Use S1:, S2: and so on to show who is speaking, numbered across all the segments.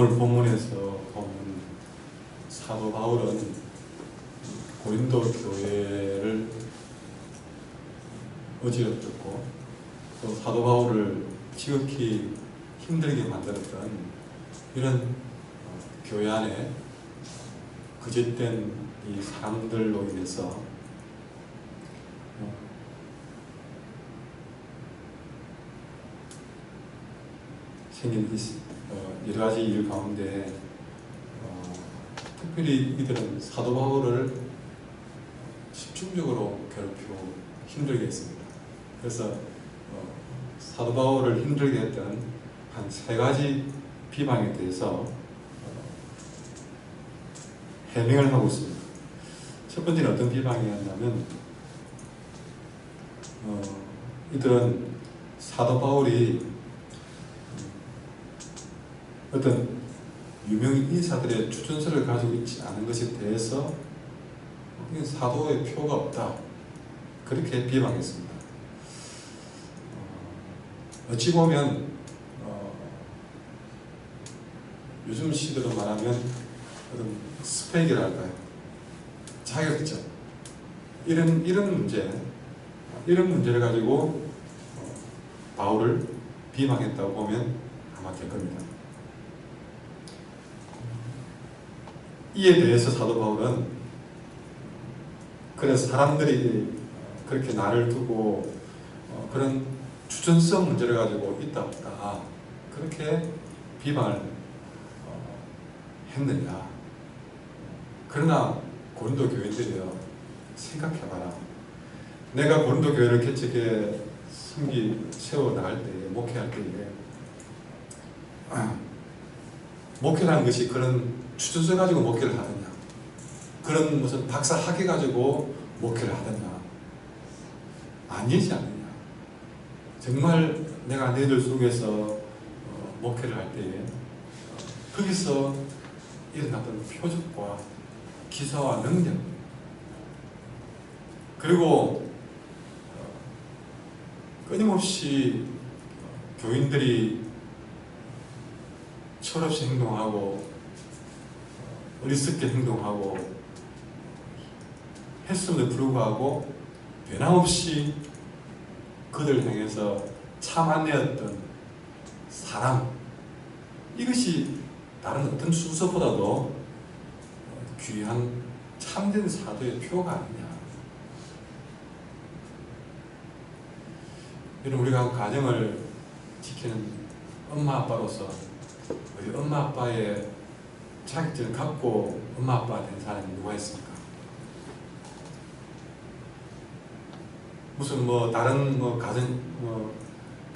S1: 오늘 본문에서 보면 사도 바울은 고린도 교회를 어지럽혔고 또 사도 바울을 지극히 힘들게 만들었던 이런 교회 안에 거짓된 이 사람들로 인해서 생긴 여러 가지 일 가운데 특별히 이들은 사도 바울을 집중적으로 괴롭히고 힘들게 했습니다. 그래서 사도 바울을 힘들게 했던 한 세 가지 비방에 대해서 해명을 하고 있습니다. 첫 번째는 어떤 비방이었냐면 이들은 사도 바울이 어떤 유명 인사들의 추천서를 가지고 있지 않은 것에 대해서 사도의 표가 없다, 그렇게 비방했습니다. 어찌 보면 요즘 시대로 말하면 어떤 스펙이랄까요, 자격증, 이런 문제를 가지고 바울을 비방했다고 보면 아마 될 겁니다. 이에 대해서 사도 바울은 그래서 사람들이 그렇게 나를 두고 그런 주전성 문제를 가지고 있다 없다 그렇게 비방을 했느냐. 그러나 고린도 교인들이여 생각해봐라. 내가 고린도 교회를 개척해 세워나갈 때에, 목회할 때에 목회라는 것이 그런 추천서 가지고 목회를 하느냐, 그런 무슨 박사 학위 가지고 목회를 하느냐, 아니지 않느냐. 정말 내가 너희들 속에서 목회를 할 때에 거기서 일어났던 표적과 기사와 능력, 그리고 끊임없이 교인들이 철없이 행동하고 어리석게 행동하고 했음에도 불구하고 변함없이 그들을 향해서 참아내었던 사랑, 이것이 다른 어떤 순서보다도 귀한 참된 사도의 표가 아니냐. 여러분, 우리가 가정을 지키는 엄마 아빠로서 우리 엄마 아빠의 자격증을 갖고 엄마 아빠 된 사람이 누가 있습니까? 무슨 다른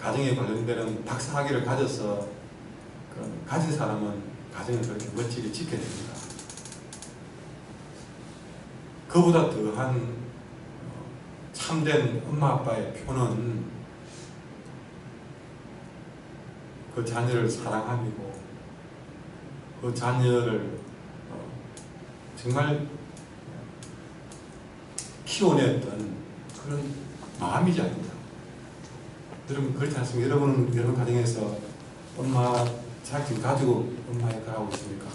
S1: 가정에 관련되는 박사 학위를 가져서 가진 사람은 가정을 그렇게 멋지게 지켜야 됩니다. 그보다 더한 참된 엄마 아빠의 표는 그 자녀를 사랑함이고 그 자녀를 정말 키워냈던 그런 마음이지 않느냐. 여러분 그렇지 않습니까? 여러분 가정에서 엄마 자격증 가지고 엄마 역할을 하고 있습니까?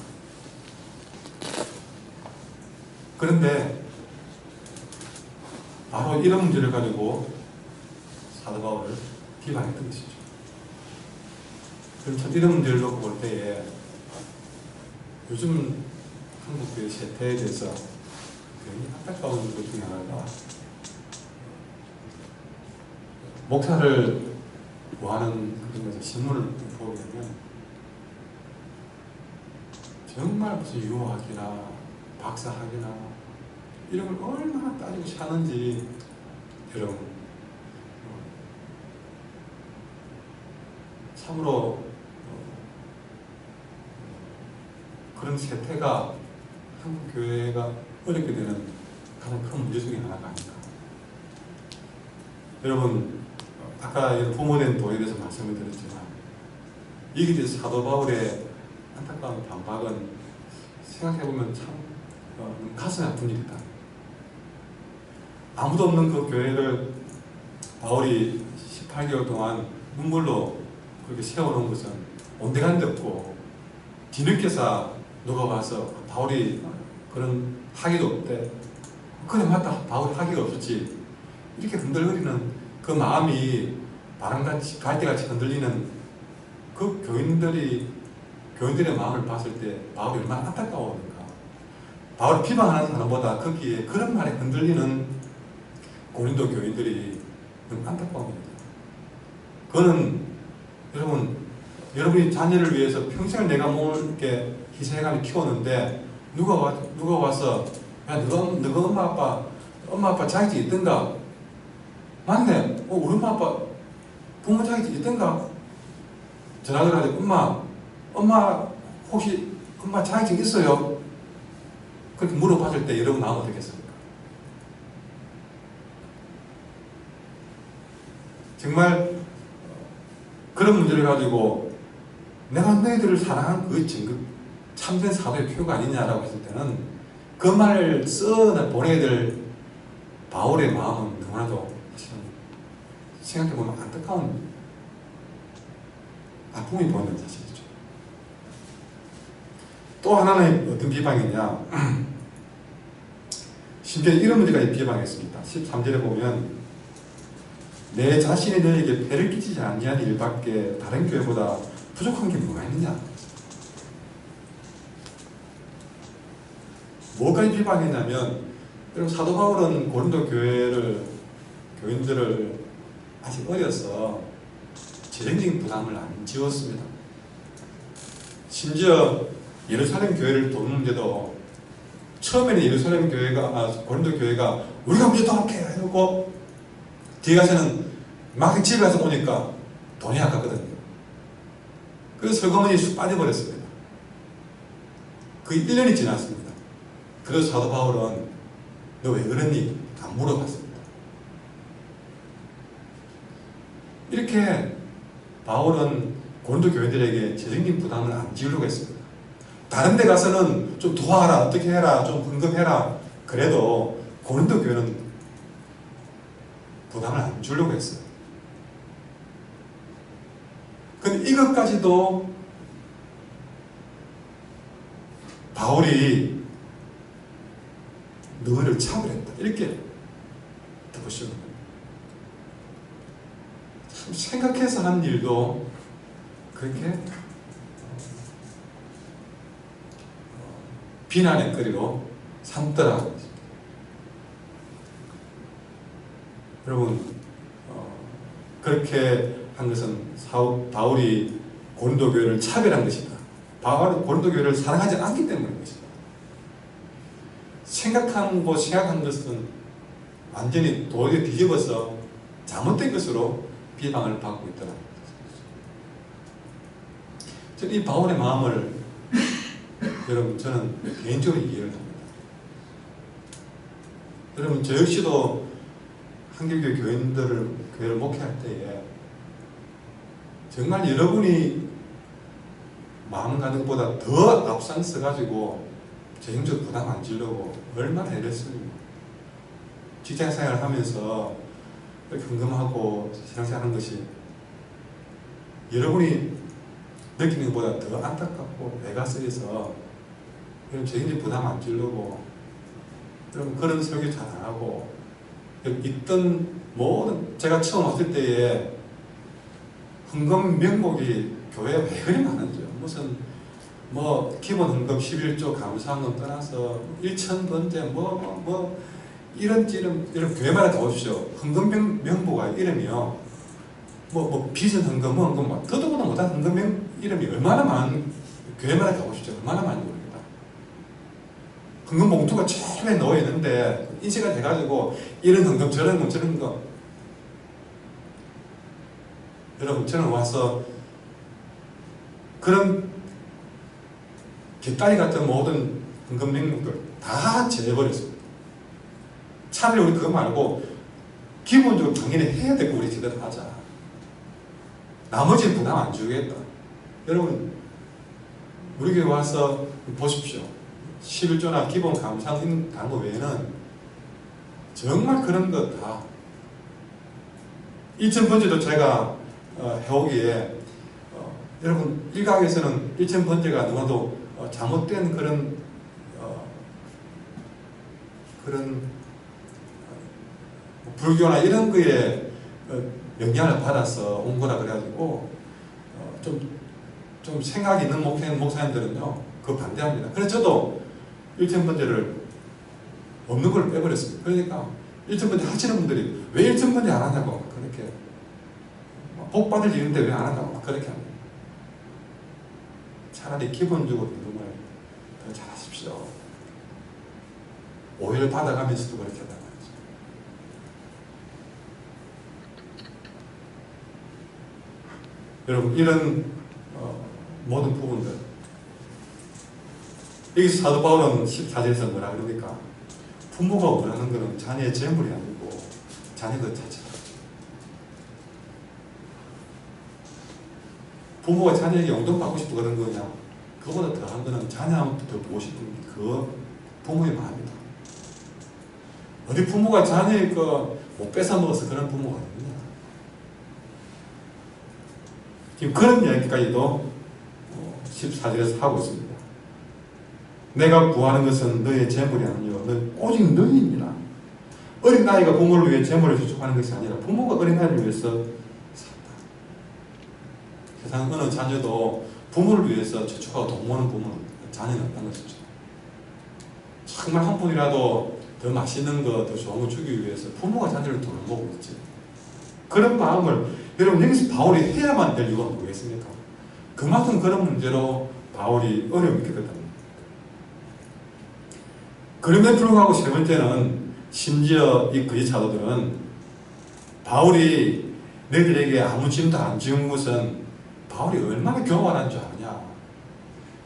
S1: 그런데 바로 이런 문제를 가지고 사도 바울을 비방했던 것이죠. 그럼 참 이런 문제를 놓고 볼 때에 요즘 한국교회 세태에 대해서 굉장히 안타까운 것 중에 하나가, 목사를 구하는 그런 것을 신문을 보면 정말 무슨 유학이나 박사학위나 이런 걸 얼마나 따지고 사는지 여러분 참으로 그런 세태가 한국 교회가 어렵게 되는 가장 큰 문제 중에 하나가 아닌가. 여러분 아까 부모된 도에 대해서 말씀을 드렸지만 이게 대해서 사도 바울의 안타까운 반박은 생각해보면 참 가슴이 아픈 일이다. 아무도 없는 그 교회를 바울이 18개월 동안 눈물로 그렇게 세워놓은 것은 온데간데 없고 뒤늦게서 누가 와서 바울이 그런 학위도 없대. 그래 맞다. 바울이 학위가 없었지. 이렇게 흔들거리는 그 마음이 바람같이 갈대같이 흔들리는 그 교인들의 마음을 봤을 때 바울이 얼마나 안타까웠는가. 바울을 비방하는 사람보다 거기에 그런 말에 흔들리는 고린도 교인들이 너무 안타까웁니다. 그거는 여러분이 자녀를 위해서 평생을 내가 몸을 이렇게 희생해가며 키웠는데 누가 와서 야 너가 엄마 아빠 자격증 있던가? 맞네. 우리 엄마 아빠 부모 자격증 있던가? 전화를 하지. 엄마 혹시 엄마 자격증 있어요? 그렇게 물어봤을 때 여러분 마음 어떻겠습니까? 정말 그런 문제를 가지고 내가 너희들을 사랑한 그 증거 참된 사도의 표가 아니냐라고 했을 때는 그 말을 보내야 될 바울의 마음은 너무나도 생각해보면 안타까운 아픔이 보이는 사실이죠. 또 하나는 어떤 비방이냐, 심지어 이런 문제까지 비방했습니다. 13절에 보면 내 자신이 너에게 배를 끼치지 아니한 일밖에 다른 교회보다 부족한 게 뭐가 있느냐. 뭐까지 비방했냐면, 여러분 사도 바울은 고린도 교인들을 아직 어려서 재정적인 부담을 안 지웠습니다. 심지어 예루살렘 교회를 돕는데도 처음에는 고린도 교회가 우리가 먼저 도울게 해놓고 뒤에 가서는 막 집에 가서 보니까 돈이 아깝거든요. 그래서 설거문이 쑥 빠져버렸습니다. 거의 1년이 지났습니다. 그래서 사도 바울은 너 왜 그러니? 안 물어봤습니다. 이렇게 바울은 고린도 교회들에게 재정적인 부담을 안 지으려고 했습니다. 다른 데 가서는 좀 도와라, 어떻게 해라, 좀 헌금해라. 그래도 고린도 교회는 부담을 안 주려고 했어요. 근데 이것까지도 바울이 너희를 차별했다. 이렇게 보시는 거예요. 참 생각해서 한 일도 그렇게 비난의 거리로 삼더라고요. 여러분 그렇게 한 것은 바울이 고린도 교회를 차별한 것이다. 바울이 고린도 교회를 사랑하지 않기 때문인 것이다. 생각한 것은 완전히 도리어 뒤집어서 잘못된 것으로 비방을 받고 있더라고요. 저는 이 바울의 마음을 여러분 저는 개인적으로 이해를 합니다. 여러분 저 역시도 한길교회 교회를 목회할 때에 정말 여러분이 마음 가는 것보다 더 앞장서 가지고 재정적 부담 안 지려고 얼마나 애를 씁니까? 직장생활을 하면서 이렇게 헌금하고 신앙생활 하는 것이 여러분이 느끼는 것보다 더 안타깝고 애가 쓰여서 여러분 재정적 부담 안 지려고 여러분 그런 설교 잘 안 하고 있던 모든 제가 처음 왔을 때에 헌금 명목이 교회에 왜 그리 많은지요. 무슨 기본 헌금 11조 감사헌금 떠나서 1,000번째 이런 교회마다 다 오십시오. 헌금 명부가 이름이요. 비전 헌금 헌금 더도 보다 못한 헌금 이름이 얼마나 많은 교회마다 다 오십시오. 얼마나 많이 모릅니다. 헌금 봉투가 처음에 넣어 있는데 인쇄가 돼가지고 이런 헌금 저런 헌금 저런 거. 여러분 저는 와서 그런 깃다리 같은 모든 헌금 명목들 다 제해버렸습니다. 차라리 우리 그거 말고 기본적으로 당연히 해야 될 거 우리 제대로 하자. 나머지는 부담 안 주겠다. 여러분 우리 교회 와서 보십시오. 11조나 기본 감사헌금 다른 거 외에는 정말 그런 거 다 1,000번째도 제가 해오기에 여러분 일각에서는 일천 번제가 너무나도 잘못된 그런 불교나 이런 거에 영향을 받아서 온 거라 그래가지고 좀 생각이 있는 목사님들은요 그거 반대합니다. 그래서 저도 일천번제를 없는 걸 빼버렸습니다. 그러니까 일천번제 하시는 분들이 왜 일천번제 안 하냐고 그렇게 복 받을 일인데 왜 안 한다고 그렇게 합니다. 차라리 기본적으로 믿음을 더 잘하십시오. 오해를 받아가면서도 그렇게 한단 말이죠. 여러분 이런 모든 부분들 여기서 사도 바울은 14절에서 뭐라 그러니까 부모가 원하는 것은 자녀의 재물이 아니고 자녀 그 자체다. 부모가 자녀에게 용돈 받고 싶고 그런 거냐 그거보다 더한 거는 자녀한테 더 보고 싶은 그 부모의 마음이다. 어디 부모가 자녀의 못 뺏어 먹어서 그런 부모가 아니냐. 지금 그런 이야기까지도 14절에서 하고 있습니다. 내가 구하는 것은 너의 재물이 아니요 오직 너희니라. 어린 나이가 부모를 위해 재물을 저축하는 것이 아니라 부모가 어린 나이를 위해서 산다. 세상 어느 자녀도 부모를 위해서 저축하고 돈 모으는 부모는 자녀는 없다는 것이죠. 정말 한 푼이라도 더 맛있는 거, 더 좋은 거 주기 위해서 부모가 자녀를 돈을 모으고 있지. 그런 마음을 여러분 여기서 바울이 해야만 될 이유가 뭐겠습니까? 그만큼 그런 문제로 바울이 어려움이 있거든요. 그럼에도 불구하고 세 번째는 심지어 이 거짓 사도들은 바울이 너희들에게 아무 짐도 안 지운 것은 바울이 얼마나 교만한 줄 아느냐.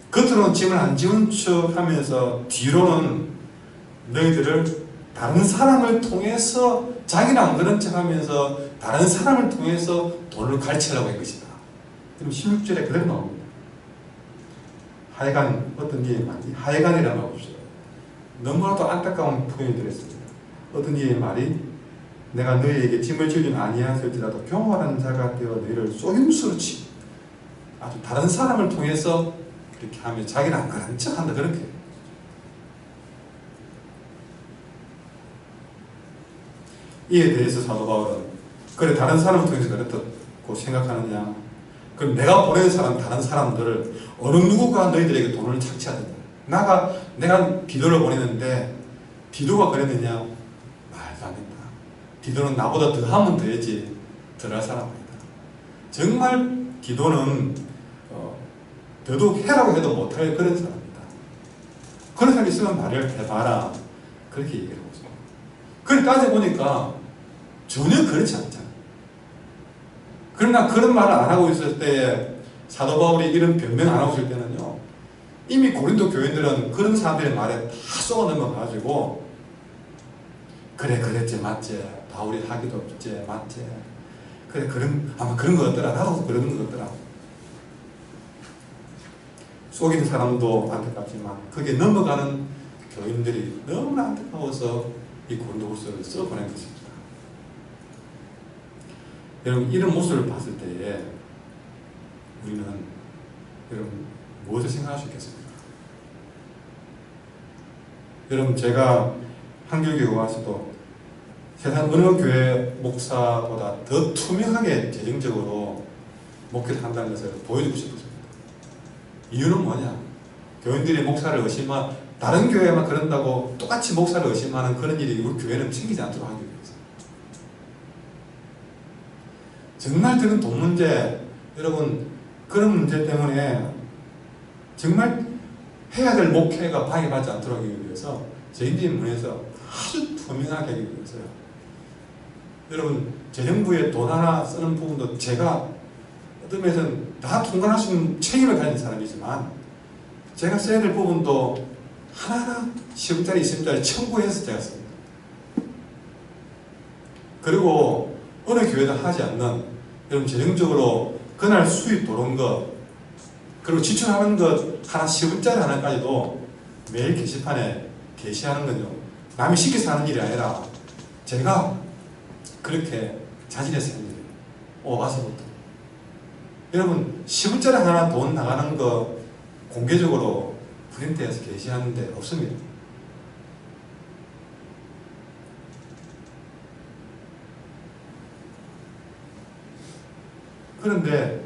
S1: 겉으로는 짐을 안 지운 척 하면서 뒤로는 너희들을 다른 사람을 통해서 자기는 안 그런 척 하면서 다른 사람을 통해서 돈을 갈취하려고 한 것이다. 그럼 16절에 그대로 나옵니다. 하여간 어떤 이의 말이 하여간이라고 하십시오. 너무나도 안타까운 표현이 들었습니다. 어떤 이의 말이 내가 너희에게 짐을 지우지 아니하였을지라도 교만한 자가 되어 너희를 쏘임수로 치 아주 다른 사람을 통해서 그렇게 하면 자기는 안 그런 척 한다 그렇게. 이에 대해서 사도 바울은 그래 다른 사람을 통해서 그렇다고 생각하느냐. 그럼 내가 보내는 사람 다른 사람들을 어느 누구가 너희들에게 돈을 착취하느냐. 내가 디도를 보내는데 디도가 그랬느냐? 말도 안 된다. 디도는 나보다 더하면 더했지 덜할 사람 아니다. 정말 디도는 더더욱 해라고 해도 못할 그런 사람이다. 그런 사람 있으면 말을 해봐라. 그렇게 얘기를 하고 있어요. 그걸 따져보니까 전혀 그렇지 않잖아. 그러나 그런 말을 안 하고 있을 때 사도 바울이 이런 변명 안 하고 있을 때는요. 이미 고린도 교인들은 그런 사람들의 말에 다 쏘아 넘어가지고 그래 그랬지 맞지 바울이 하기도 없지 맞지 그래 아마 그런 거 같더라 나도 그런 거 같더라 속이는 사람도 안타깝지만 그게 넘어가는 교인들이 너무나 안타까워서 이 고린도후서를 써보낸 것입니다. 여러분 이런 모습을 봤을 때에 우리는 여러분 무엇을 생각할 수 있겠습니까? 여러분 제가 한글교회 와서도 세상 어느 교회 목사보다 더 투명하게 재정적으로 목회를 한다는 것을 보여주고 싶었습니다. 이유는 뭐냐? 교인들이 목사를 다른 교회만 그런다고 똑같이 목사를 의심하는 그런 일이 우리 교회는 생기지 않도록 하기 위해서. 정말 드는 돈 문제, 여러분 그런 문제 때문에 정말 해야 될 목회가 방해받지 않도록 하기 위해서 저희들이 문에서 아주 투명하게 하기 위해서요. 여러분 재정부에 돈 하나 쓰는 부분도 제가 어떤 면에서는 다 통과할 수 있는 책임을 가진 사람이지만 제가 써야 될 부분도 하나하나 10원짜리 20원짜리 청구해서 제가 씁니다. 그리고 어느 교회도 하지 않는 여러분 재정적으로 그날 수입 들어온 것 그리고 지출하는 것 하나 10원짜리 하나까지도 매일 게시판에 게시하는 건요. 남이 시켜서 하는 일이 아니라 제가 그렇게 자진해서 하는 일이에요. 와서부터. 여러분 10원짜리 하나 돈 나가는 거 공개적으로 프린트해서 게시하는데 없습니다. 그런데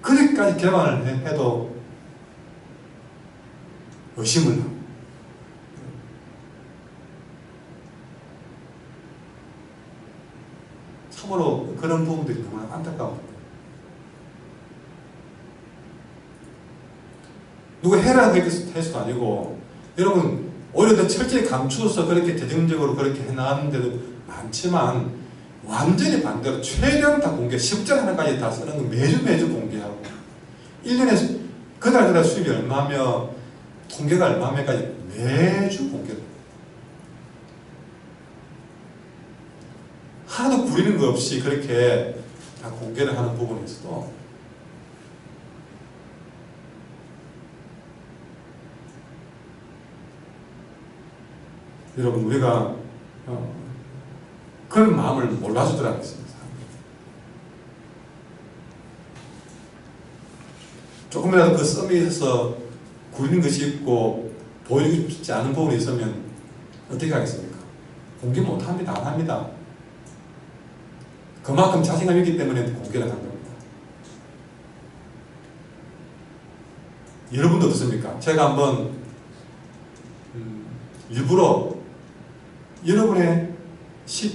S1: 그렇게까지 개방을 해도 의심을 하고 참으로 그런 부분들이 너무나 안타까워요. 누가 해라 해서도 아니고 여러분 오히려 더 철저히 감추어서 그렇게 대중적으로 그렇게 해나가는 데도 많지만 완전히 반대로 최대한 다 공개 10장 하나까지 다 쓰는 거 매주 공개하고 1년에 그달 수입이 얼마며 통계가 얼마며까지 매주 공개를 하나도 구리는 거 없이 그렇게 다 공개를 하는 부분이 있어도 여러분 우리가 그런 마음을 몰라주더라고요. 조금이라도 그 썸에 있어서 구리는 것이 있고 보이고 싶지 않은 부분이 있으면 어떻게 하겠습니까? 공개 못합니다. 안 합니다. 그만큼 자신감이 있기 때문에 공개를 한 겁니다. 여러분도 어떻습니까? 제가 한번 일부러 여러분의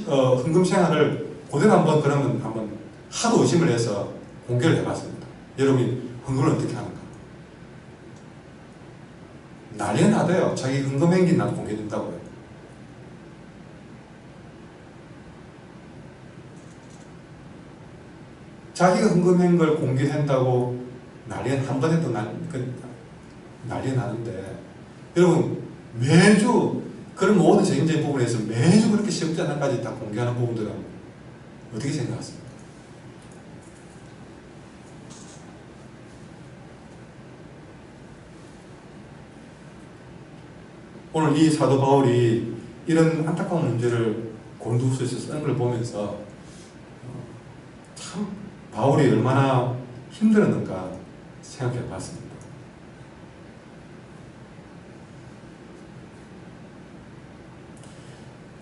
S1: 헌금 생활을 그대로 한번 하도 의심을 해서 공개를 해봤습니다. 여러분이 헌금을 어떻게 하는가? 난리가 나대요. 자기 헌금 행기 난 공개된다고요. 자기가 헌금한 걸 공개한다고 난리가 한 번 해도 난리가 나는데 여러분 매주 그런 모든 재경적인 부분에서 매주 그렇게 시험자 하나까지 다 공개하는 부분들은 어떻게 생각하십니까? 오늘 이 사도 바울이 이런 안타까운 문제를 곤두서에서 쓰는 걸 보면서 참 바울이 얼마나 힘들었는가 생각해 봤습니다.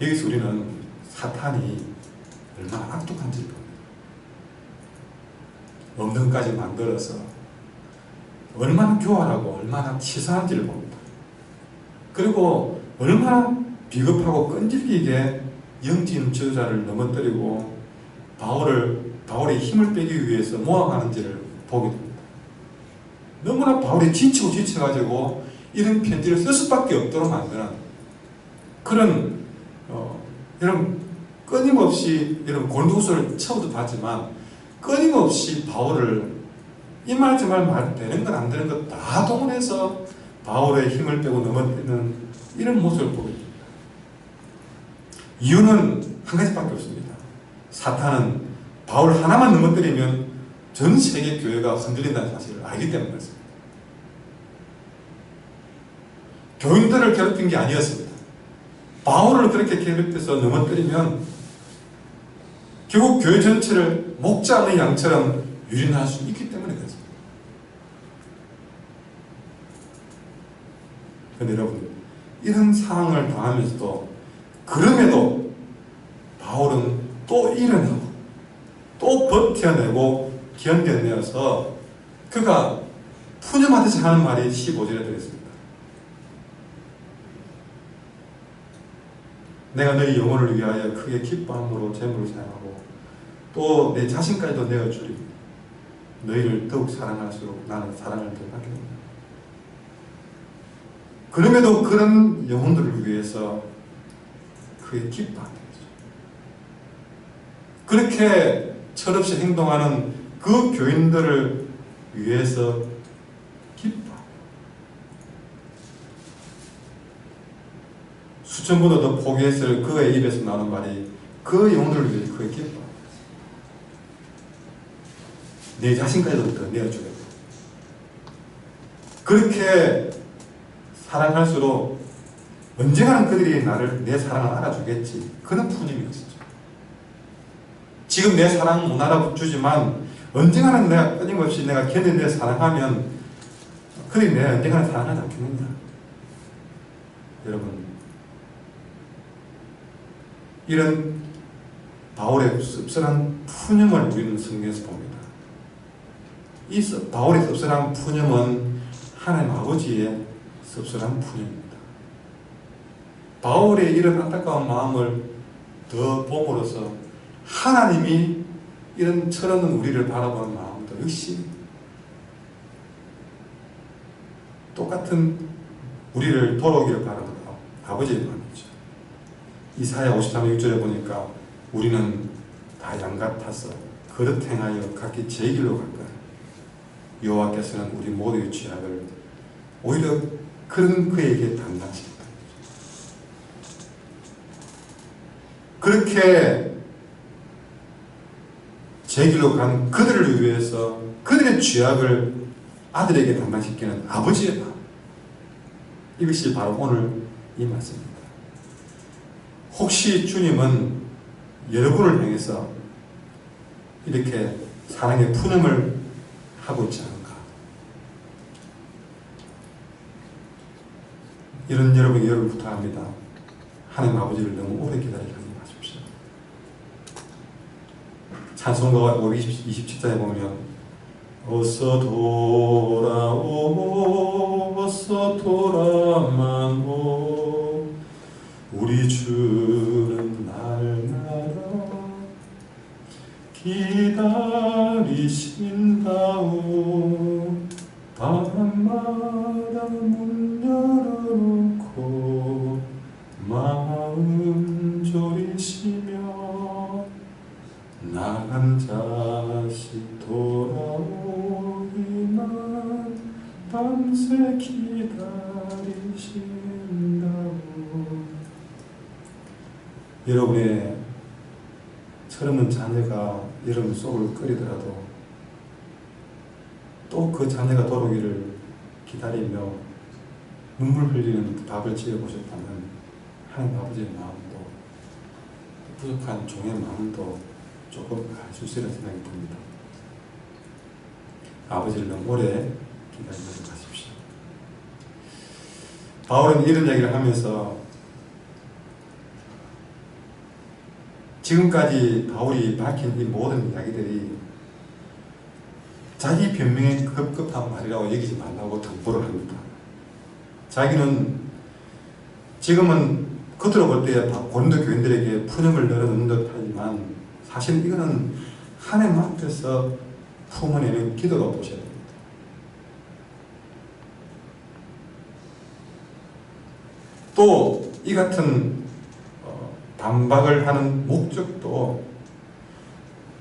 S1: 여기서 우리는 사탄이 얼마나 악독한지를 봅니다. 없는 것까지 만들어서 얼마나 교활하고 얼마나 치사한지를 봅니다. 그리고 얼마나 비겁하고 끈질기게 영적인 저자를 넘어뜨리고 바울의 힘을 빼기 위해서 모함하는지를 보게 됩니다. 너무나 바울이 지쳐가지고 이런 편지를 쓸 수밖에 없도록 만드는 그런 여러분 끊임없이 여러분 고린도후서를 처음부터 봤지만 끊임없이 바울을 이 말 저 말 되는 건 안 되는 것 다 동원해서 바울의 힘을 빼고 넘어뜨리는 이런 모습을 보게 됩니다. 이유는 한 가지밖에 없습니다. 사탄은 바울 하나만 넘어뜨리면 전 세계 교회가 흔들린다는 사실을 알기 때문에 그렇습니다. 교인들을 괴롭힌 게 아니었습니다. 바울을 그렇게 괴롭혀서 넘어뜨리면 결국 교회 전체를 목자 없는 양처럼 유린할 수 있기 때문에 그렇습니다. 그런데 여러분 이런 상황을 당하면서도 그럼에도 바울은 또 일어나고 또 버텨내고 견뎌내어서 그가 푸념하듯이 하는 말이 15절에 들어있습니다. 내가 너희 영혼을 위하여 크게 기뻐함으로 재물을 사용하고 또 내 자신까지도 내어주리. 너희를 더욱 사랑할수록 나는 사랑을 더 받게 된다. 그럼에도 그런 영혼들을 위해서 크게 기뻐한다. 그렇게 철없이 행동하는 그 교인들을 위해서 기뻐. 수천 번도 더 포기했을 그의 입에서 나오는 말이 그 영혼들을 위해 크게 기뻐. 내 자신까지도 더 내어주겠다. 그렇게 사랑할수록 언젠가는 그들이 내 사랑을 알아주겠지. 그런 푸념이었죠. 지금 내 사랑 못 알아주지만 언젠가는 내가 끊임없이 내가 걔네 내 사랑하면 그들이 내가 언젠가는 사랑하지 않겠느냐. 여러분, 이런 바울의 씁쓸한 푸념을 우리는 성경에서 봅니다. 이 바울의 씁쓸한 푸념은 하나님 아버지의 씁쓸한 푸념입니다. 바울의 이런 안타까운 마음을 더 봄으로써 하나님이 이런 철없는 우리를 바라보는 마음도 역시 똑같은 우리를 돌아오기를 바라는 아버지의 마음이죠. 이사야 53장 6절에 보니까 우리는 다 양 같아서 그릇 행하여 각기 제 길로 갈 거야. 여호와께서는 우리 모두의 죄악을 오히려 그런 그에게 담당하신다. 그렇게 제 길로 간 그들을 위해서 그들의 죄악을 아들에게 담당시키는 아버지의 마음. 이것이 바로 오늘 이 말씀입니다. 혹시 주님은 여러분을 향해서 이렇게 사랑의 푸념을 하고 있지 않은가? 이런 여러분을 부탁합니다. 하나님 아버지를 너무 오래 기다리게 하지 마십시오. 찬송가 527장에 보면 어서 돌아오 어서 돌아만오 우리 주는 날마다 기다리신다오 밤마다 문 열어놓고 마음 졸이시며 나간 자식 돌아오기만 밤새 기다리신다고. 여러분의 철없는 자녀가 여러분 속을 끓이더라도 또 그 자녀가 돌아오기를 기다리며 눈물 흘리는 밥을 지어보셨다면 하나님 아버지의 마음도 부족한 종의 마음도 조금 알 수 있으리라 생각이 듭니다. 아버지를 너무 오래 기다리지 마십시오. 바울은 이런 이야기를 하면서 지금까지 바울이 밝힌 이 모든 이야기들이 자기 변명에 급급한 말이라고 여기지 말라고 당부를 합니다. 자기는 지금은 겉으로 볼 때 고린도 교인들에게 푸념을 늘어놓는 듯 하지만 사실 이거는 하나님 앞에서 품어내는 기도가 보셔야 됩니다. 또 이 같은 반박을 하는 목적도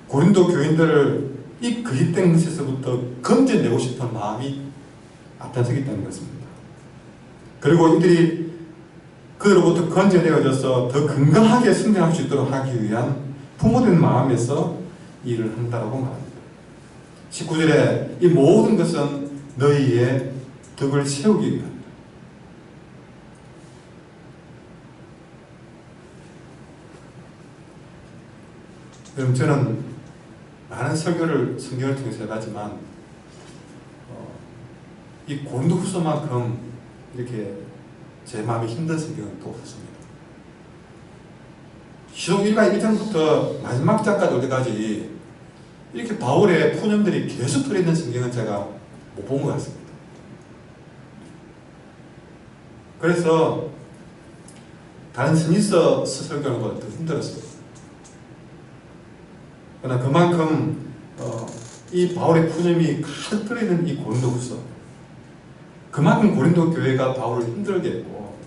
S1: 고린도 교인들을 이 그릇된 것에서부터 건져내고 싶은 마음이 앞장서기 때문인 것입니다. 그리고 이들이 그들로부터 건져내어져서 더 건강하게 성장할 수 있도록 하기 위한 부모된 마음에서 일을 한다고 말합니다. 19절에 이 모든 것은 너희의 덕을 세우기 위함이다. 여러분, 저는 많은 설교를 성경을 통해서 해봤지만 이 고린도후서만큼 이렇게 제 마음이 힘든 성경은 또 없습니다. 시록 1강 1장부터 마지막 장까지 올 때까지 이렇게 바울의 푸념들이 계속 들어있는 성경은 제가 못 본 것 같습니다. 그래서 다른 스미서 설교하는 것보다 더 힘들었어요. 그러나 그만큼 이 바울의 푸념이 가득 들어있는 이 고린도후서, 그만큼 고린도 교회가 바울을 힘들게 했고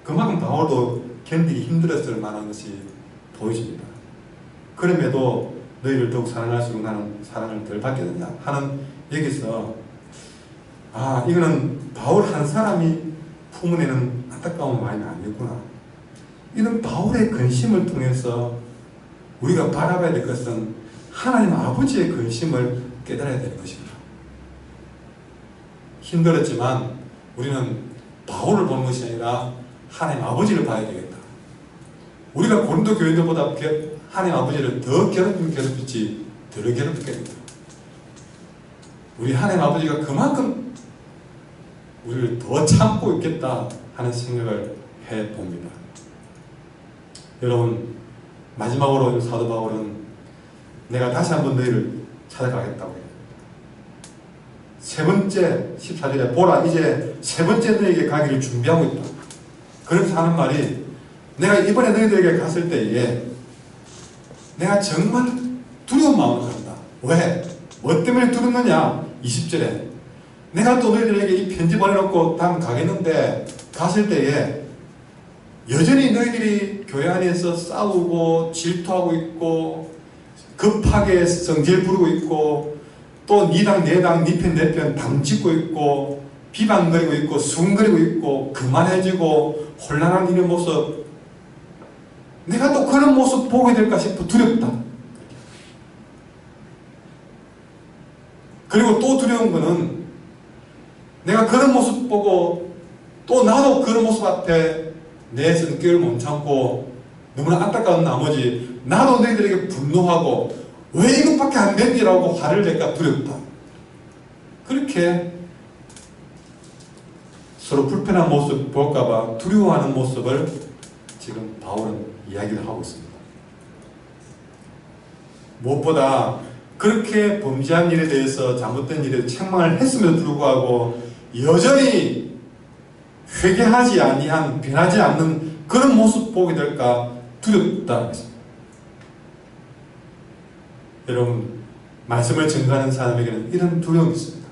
S1: 그만큼 바울도 견디기 힘들었을 만한 것이 보여집니다. 그럼에도 너희를 더욱 사랑할수록 나는 사랑을 덜 받겠느냐 하는 여기서 이거는 바울 한 사람이 품어내는 안타까운 마음이 아니었구나. 이런 바울의 근심을 통해서 우리가 바라봐야 될 것은 하나님 아버지의 근심을 깨달아야 될 것입니다. 힘들었지만 우리는 바울을 보는 것이 아니라 하나님 아버지를 봐야 되겠다. 우리가 고린도 교인들보다 하나님 아버지를 더 괴롭히지 더 괴롭게 됩니다. 우리 하나님 아버지가 그만큼 우리를 더 참고 있겠다 하는 생각을 해봅니다. 여러분, 마지막으로 사도 바울은 내가 다시 한번 너희를 찾아가겠다고 해요. 세 번째 14절에 보라 이제 세 번째 너희에게 가기를 준비하고 있다. 그래서 하는 말이 내가 이번에 너희들에게 갔을 때에 내가 정말 두려운 마음을 갖는다. 왜? 뭐 때문에 두렵느냐? 20절에 내가 또 너희들에게 이 편지 보내놓고 다음 가겠는데 갔을 때에 여전히 너희들이 교회 안에서 싸우고 질투하고 있고 급하게 성질 부르고 있고 또 니 당 내 당 니 편 내 편 당짓고 있고 비방거리고 있고 숭거리고 있고 그만해지고 혼란한 이런 모습 내가 또 그런 모습 보게 될까 싶어 두렵다. 그리고 또 두려운 거는 내가 그런 모습 보고 또 나도 그런 모습 앞에 내 성격을 못 참고 너무나 안타까운 나머지 나도 너희들에게 분노하고 왜 이것밖에 안 된지라고 화를 낼까 두렵다. 그렇게 서로 불편한 모습 볼까봐 두려워하는 모습을 지금 바울은 이야기를 하고 있습니다. 무엇보다 그렇게 범죄한 일에 대해서 잘못된 일에 책망을 했음에도 불구하고 여전히 회개하지 아니한 변하지 않는 그런 모습 보게 될까 두렵다. 여러분, 말씀을 증거하는 사람에게는 이런 두려움이 있습니다.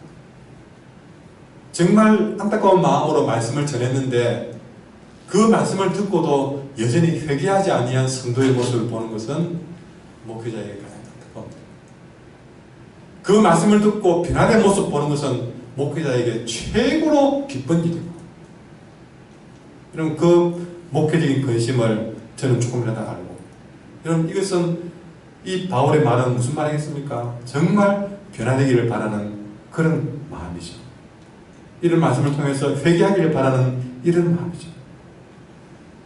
S1: 정말 안타까운 마음으로 말씀을 전했는데 그 말씀을 듣고도 여전히 회개하지 아니한 성도의 모습을 보는 것은 목회자에게 가장 안타까웁니다. 그 말씀을 듣고 변화된 모습 보는 것은 목회자에게 최고로 기쁜 일이고, 여러분 그 목회적인 근심을 저는 조금이라도 알고, 여러분 이것은 이 바울의 말은 무슨 말이겠습니까? 정말 변화되기를 바라는 그런 마음이죠. 이런 말씀을 통해서 회개하기를 바라는 이런 마음이죠.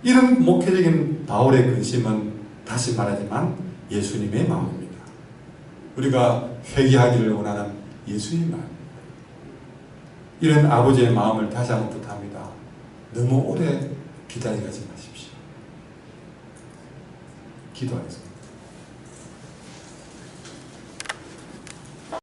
S1: 이런 목회적인 바울의 근심은 다시 말하지만 예수님의 마음입니다. 우리가 회개하기를 원하는 예수님의 마음입니다. 이런 아버지의 마음을 다시 한번 부탁합니다. 너무 오래 기다리지 마십시오. 기도하겠습니다.